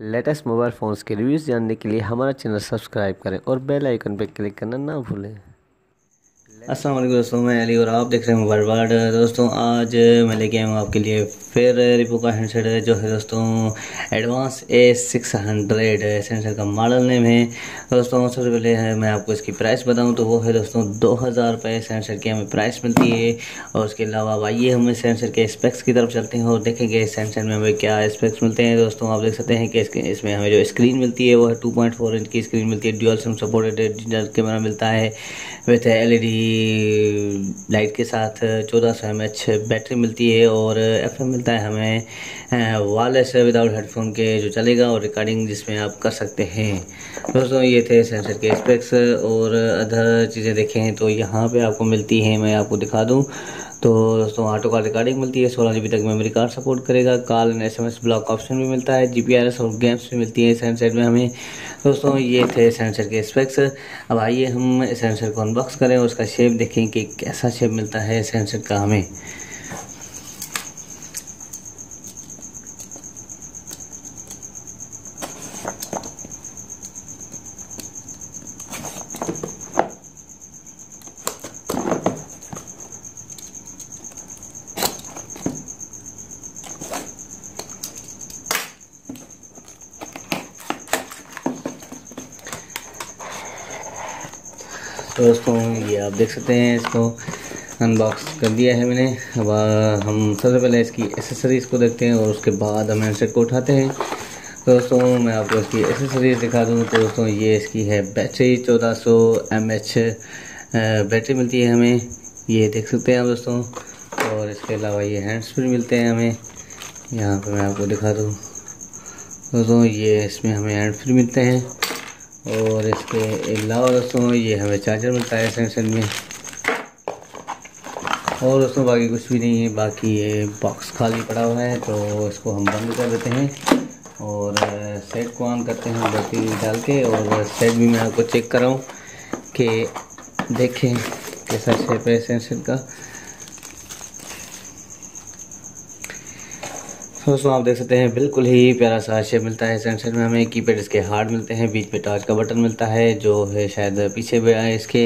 Latest mobile phones के reviews जानने के लिए हमारा चैनल सब्सक्राइब करें और बेल आइकन पर क्लिक करना ना भूलें। अस्सलाम वालेकुम दोस्तों, मैं अली और आप देख रहे हैं मोबाइल वर्ल्ड। दोस्तों आज मैं लेके आया हूँ आपके लिए फिर रिपो का हैंडसेट है जो है दोस्तों एडवांस A600 सेंसर का मॉडल नेम है। दोस्तों सबसे पहले है मैं आपको इसकी प्राइस बताऊँ तो वो है दोस्तों 2000 रुपये सेंसर की हमें प्राइस मिलती है। और उसके अलावा आइए हम सेंसर के स्पेक्स की तरफ चलते हैं और देखेंगे सेंसर में हमें क्या स्पेक्स मिलते हैं। दोस्तों आप देख सकते हैं कि इसमें हमें जो स्क्रीन मिलती है वो है 2.4 इंच की स्क्रीन मिलती है। Dual SIM supported digital camera मिलता है विथ LED लाइट के साथ। 1400 mAh बैटरी मिलती है और FM मिलता है हमें वायरलेस विदाउट हेडफोन के जो चलेगा और रिकॉर्डिंग जिसमें आप कर सकते हैं। दोस्तों ये थे सेंसर के स्पेक्स और अदर चीज़ें देखें तो यहाँ पे आपको मिलती हैं, मैं आपको दिखा दूँ तो दोस्तों ऑटो कॉल रिकॉर्डिंग मिलती है। 16 GB तक मेमोरी कार्ड सपोर्ट करेगा। Call and SMS block option भी मिलता है। GPRS और गेम्स भी मिलती है सेंसर में हमें। दोस्तों ये थे सेंसर के स्पेक्स। अब आइए हम सेंसर को अनबॉक्स करें और उसका शेप देखें कि कैसा शेप मिलता है सेंसर का हमें। तो दोस्तों ये आप देख सकते हैं, इसको अनबॉक्स कर दिया है मैंने। अब हम सबसे पहले इसकी एसेसरीज़ को देखते हैं और उसके बाद हम हैंडसेट को उठाते हैं। तो दोस्तों मैं आपको इसकी एसेसरीज़ दिखा दूं तो दोस्तों ये इसकी है बैटरी 1400 mAh बैटरी मिलती है हमें, ये देख सकते हैं आप दोस्तों। और इसके अलावा ये हैंड्स फ्री मिलते हैं हमें, यहाँ पर मैं आपको दिखा दूँ दोस्तों ये इसमें हमें हैंड फ्री मिलते हैं। और इसके अलावा दोस्तों ये हमें चार्जर मिलता है सेंसर में। और दोस्तों बाकी कुछ भी नहीं है, बाकी ये बॉक्स खाली पड़ा हुआ है तो इसको हम बंद कर देते हैं और सेट को ऑन करते हैं बैटरी डाल के। और सेट भी मैं आपको चेक कराऊँ कि देखें कैसा शेप है सेंसर का। दोस्तों आप देख सकते हैं बिल्कुल ही प्यारा सा शेप मिलता है सेंसर में हमें। कीपैड इसके हार्ड मिलते हैं, बीच में टच का बटन मिलता है जो है शायद पीछे भी आए इसके।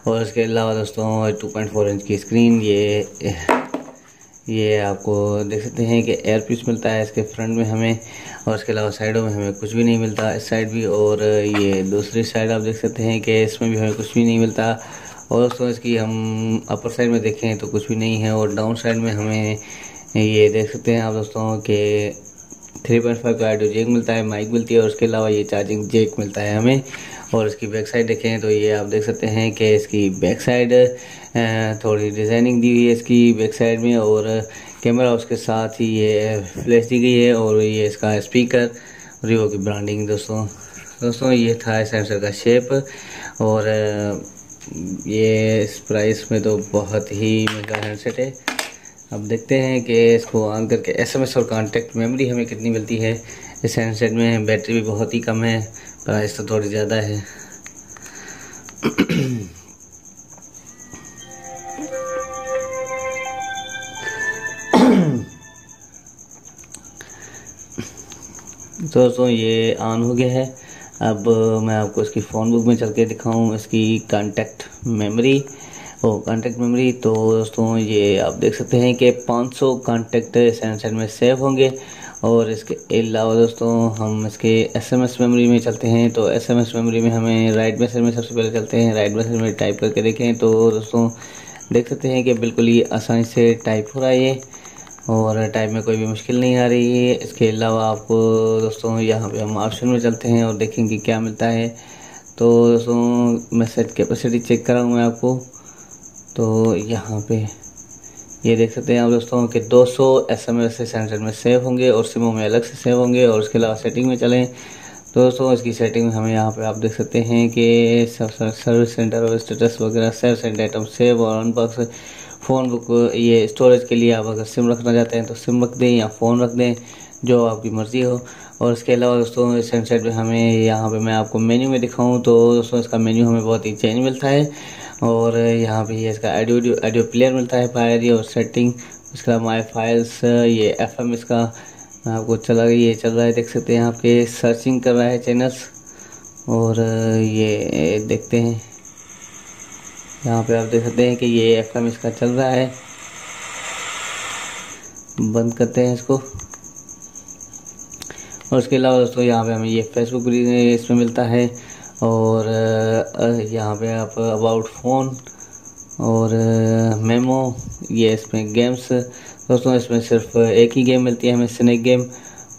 और इसके अलावा दोस्तों 2.4 इंच की स्क्रीन, ये आपको देख सकते हैं कि एयर पीस मिलता है इसके फ्रंट में हमें। और इसके अलावा साइडों में हमें कुछ भी नहीं मिलता, इस साइड भी। और ये दूसरी साइड आप देख सकते हैं कि इसमें भी हमें कुछ भी नहीं मिलता। और दोस्तों इसकी हम अपर साइड में देखें तो कुछ भी नहीं है। और डाउन साइड में हमें ये देख सकते हैं आप दोस्तों कि 3.5 का ऑडियो जैक मिलता है, माइक मिलती है और उसके अलावा ये चार्जिंग जैक मिलता है हमें। और इसकी बैक साइड देखें तो ये आप देख सकते हैं कि इसकी बैक साइड थोड़ी डिज़ाइनिंग दी हुई है इसकी बैक साइड में। और कैमरा उसके साथ ही ये फ्लैश दी गई है। और ये इसका स्पीकर रिवो की ब्रांडिंग। दोस्तों ये था सेंसर का शेप। और ये इस प्राइस में तो बहुत ही महंगा हैंडसेट है। अब देखते हैं कि इसको ऑन करके SMS और कॉन्टैक्ट मेमोरी हमें कितनी मिलती है इस हैंडसेट में। बैटरी भी बहुत ही कम है, प्राइस तो थोड़ी ज़्यादा है। दोस्तों ये ऑन हो गया है। अब मैं आपको इसकी फ़ोन बुक में चल के दिखाऊँ इसकी कॉन्टैक्ट मेमोरी। तो दोस्तों ये आप देख सकते हैं कि 500 कॉन्टैक्ट सेंसर में सेव होंगे। और इसके अलावा दोस्तों हम इसके SMS मेमोरी में चलते हैं तो SMS मेमोरी में हमें राइट मैसेज में सबसे पहले चलते हैं। राइट मैसेज में टाइप करके देखें तो दोस्तों देख सकते हैं कि बिल्कुल ही आसानी से टाइप हो रहा है ये, और टाइप में कोई भी मुश्किल नहीं आ रही है। इसके अलावा आपको दोस्तों यहाँ पे हम ऑप्शन में चलते हैं और देखेंगे क्या मिलता है। तो दोस्तों मैसेज कैपेसिटी चेक कराऊँ मैं आपको, तो यहाँ पे ये देख सकते हैं आप दोस्तों कि 200 SMS सेंसर में सेव होंगे और सिमों में अलग से सेव होंगे। और उसके अलावा सेटिंग में चलें तो दोस्तों इसकी सेटिंग में हमें यहाँ पे आप देख सकते हैं कि सर्विस सेंटर और स्टेटस वगैरह सेव सेंड आइटम सेव और अनबॉक्स फ़ोन बुक। ये स्टोरेज के लिए आप अगर सिम रखना चाहते हैं तो सिम रख दें या फ़ोन रख दें, जो आपकी मर्ज़ी हो। और इसके अलावा दोस्तों इस हैंडसेट में हमें यहाँ पे मैं आपको मेन्यू में दिखाऊँ तो दोस्तों इसका मेन्यू हमें बहुत ही चेंज मिलता है। और यहाँ पे ये इसका ऑडियो प्लेयर मिलता है, फायर और सेटिंग। इसके अलावा माई फाइल्स, ये FM इसका मैं आपको ये चल रहा है, देख सकते हैं आपके सर्चिंग कर रहा है चैनल्स। और ये देखते हैं यहाँ पे आप देख सकते हैं कि ये FM इसका चल रहा है। बंद करते हैं इसको। और उसके अलावा दोस्तों यहाँ पे हमें ये फेसबुक भी इसमें मिलता है। और यहाँ पे आप अबाउट फ़ोन और मेमो, ये इसमें गेम्स दोस्तों, इसमें सिर्फ एक ही गेम मिलती है हमें, स्नेक गेम।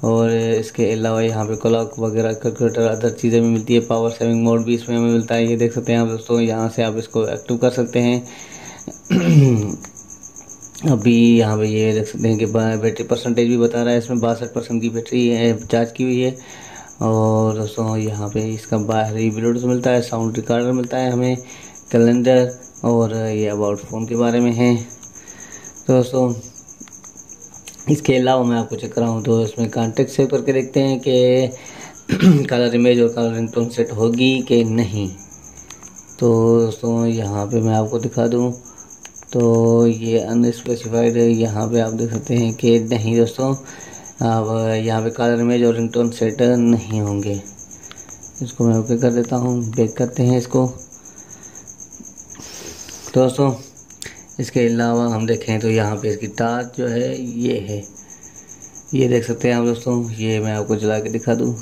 और इसके अलावा यहाँ पे क्लॉक वगैरह, कैलकुलेटर, अदर चीज़ें भी मिलती है। पावर सेविंग मोड भी इसमें हमें मिलता है, ये देख सकते हैं आप दोस्तों। यहाँ से आप इसको एक्टिव कर सकते हैं। अभी यहाँ पे ये देख सकते हैं कि बैटरी परसेंटेज भी बता रहा है, इसमें 62% की बैटरी है चार्ज की हुई है। और दोस्तों यहाँ पे इसका बाहरी ब्लूटूथ मिलता है, साउंड रिकॉर्डर मिलता है हमें, कैलेंडर, और ये अबाउट फ़ोन के बारे में है। तो दोस्तों इसके अलावा मैं आपको चेक कराऊँ तो इसमें कॉन्टेक्ट सेव करके देखते हैं कि कलर इमेज और कलर रिंगटोन सेट होगी कि नहीं। तो दोस्तों यहाँ पे मैं आपको दिखा दूँ तो ये अनस्पेसिफाइड है, यहाँ पे आप देख सकते हैं कि नहीं दोस्तों, अब यहाँ पे कलर इमेज और रिंगटोन सेट नहीं होंगे। इसको मैं ओके कर देता हूँ, बैक करते हैं इसको। तो दोस्तों इसके अलावा हम देखें तो यहाँ पे इसकी टार्च जो है ये है, ये देख सकते हैं आप दोस्तों। ये मैं आपको जला के दिखा दूँ,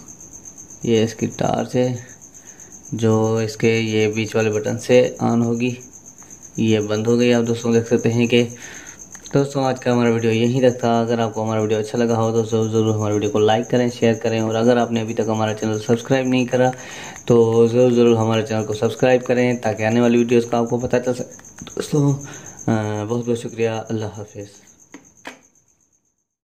ये इसकी टार्च है जो इसके ये बीच वाले बटन से ऑन होगी, ये बंद हो गई। आप दोस्तों देख सकते हैं कि दोस्तों आज का हमारा वीडियो यहीं तक था। अगर आपको हमारा वीडियो अच्छा लगा हो तो ज़रूर हमारे वीडियो को लाइक करें, शेयर करें। और अगर आपने अभी तक हमारा चैनल सब्सक्राइब नहीं करा तो ज़रूर हमारे चैनल को सब्सक्राइब करें ताकि आने वाली वीडियोज़ का आपको पता चल सके। दोस्तों बहुत बहुत शुक्रिया। अल्लाह हाफिज़।